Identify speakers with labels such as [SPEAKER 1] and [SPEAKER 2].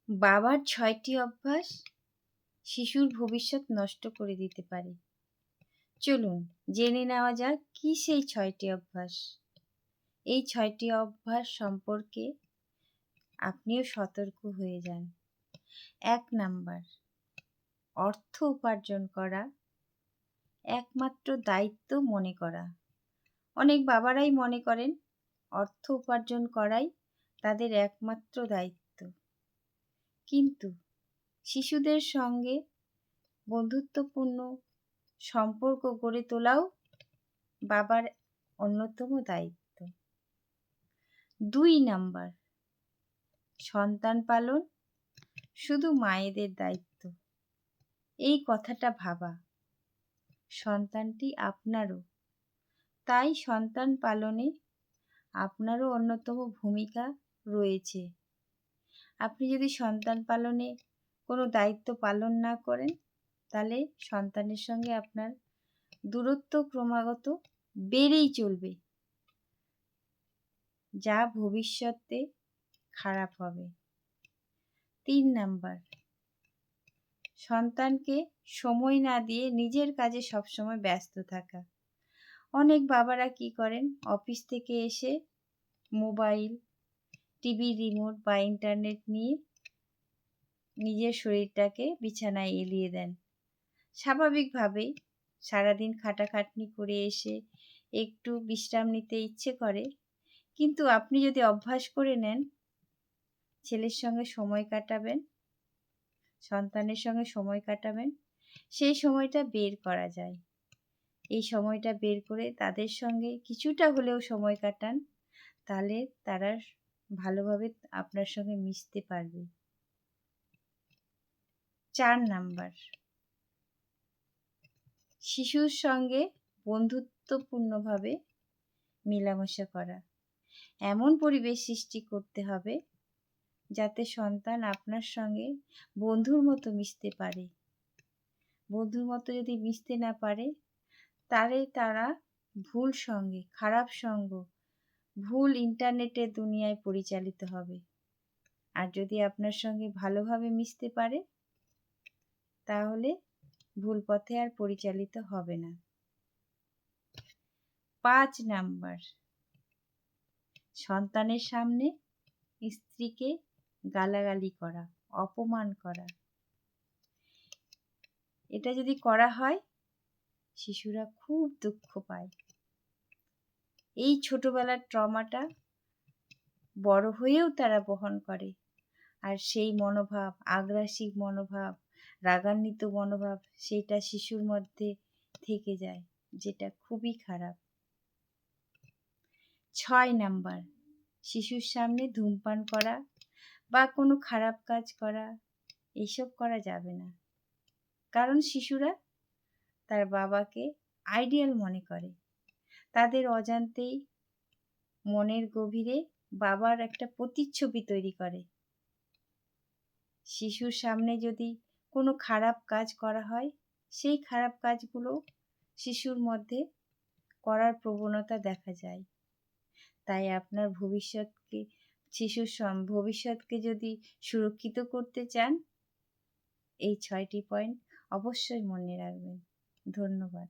[SPEAKER 1] বাবার ৬টি অভ্যাস শিশুর ভবিষ্যৎ নষ্ট করে দিতে পারে। চলুন জেনে নেওয়া যাক কি সেই ৬টি অভ্যাস। এই ৬টি অভ্যাস সম্পর্কে আপনিও সতর্ক হয়ে যান। ১ নাম্বার, অর্থ উপার্জন করা একমাত্র দায়িত্ব মনে করা। অনেক বাবারাই মনে করেন অর্থ উপার্জন করাই তাদের একমাত্র দায়িত্ব। কিন্তু শিশুদের সঙ্গে বন্ধুত্বপূর্ণ সম্পর্ক গড়ে তোলাও বাবার অন্যতম দায়িত্ব। ২ নাম্বার, সন্তান পালন শুধু মায়েদের দায়িত্ব। এই কথাটা ভাবা, সন্তানটি আপনারও, তাই সন্তান পালনে আপনারও অন্যতম ভূমিকা রয়েছে। আপনি যদি সন্তান পালনে কোনো দায়িত্ব পালন না করেন, তাহলে সন্তানের সঙ্গে আপনার দূরত্ব ক্রমাগত বেড়েই চলবে, যা ভবিষ্যতে খারাপ হবে। ৩ নাম্বার, সন্তানকে সময় না দিয়ে নিজের কাজে সবসময় ব্যস্ত থাকা। অনেক বাবারা কি করেন, অফিস থেকে এসে মোবাইল, টিভি রিমোট বা ইন্টারনেট নিয়ে নিজের শরীরটাকে বিছানায় এলিয়ে দেন। স্বাভাবিকভাবেই সারাদিন খাটাখাটনি করে এসে একটু বিশ্রাম নিতে ইচ্ছে করে, কিন্তু আপনি যদি অভ্যাস করে নেন ছেলের সঙ্গে সময় কাটাবেন, সন্তানের সঙ্গে সময় কাটাবেন, সেই সময়টা বের করা যায়। এই সময়টা বের করে তাদের সঙ্গে কিছুটা হলেও সময় কাটান, তাহলে তারা ভালোভাবে আপনার সঙ্গে মিশতে পারবে। ৪ নাম্বার, শিশুর সঙ্গে বন্ধুত্বপূর্ণভাবে মেলামেশা করা। এমন পরিবেশ সৃষ্টি করতে হবে যাতে সন্তান আপনার সঙ্গে বন্ধুর মতো মিশতে পারে। বন্ধুর মতো যদি মিশতে না পারে, তাহলে তারা ভুল সঙ্গে, খারাপ সঙ্গ, ভুল ইন্টারনেটের দুনিয়ায় পরিচালিত হবে। আর যদি আপনার সঙ্গে ভালোভাবে মিশতে পারে, তাহলে ভুল পথে আর পরিচালিত হবে না। ৫ নাম্বার, সন্তানের সামনে স্ত্রীকে গালাগালি করা, অপমান করা। এটা যদি করা হয়, শিশুরা খুব দুঃখ পায়। এই ছোটবেলার ট্রমাটা বড় হয়েও তারা বহন করে, আর সেই মনোভাব, আগ্রাসী মনোভাব, রাগান্বিত মনোভাব, সেটা শিশুর মধ্যে থেকে যায়, যেটা খুবই খারাপ। ৬ নাম্বার, শিশুর সামনে ধূমপান করা বা কোনো খারাপ কাজ করা, এইসব করা যাবে না। কারণ শিশুরা তার বাবাকে আইডিয়াল মনে করে। তাদের অজান্তেই মনের গভীরে বাবার একটা প্রতিচ্ছবি তৈরি করে। শিশুর সামনে যদি কোনো খারাপ কাজ করা হয়, সেই খারাপ কাজগুলো শিশুর মধ্যে করার প্রবণতা দেখা যায়। তাই আপনার শিশুর ভবিষ্যৎকে যদি সুরক্ষিত করতে চান, এই ৬টি পয়েন্ট অবশ্যই মনে রাখবেন। ধন্যবাদ।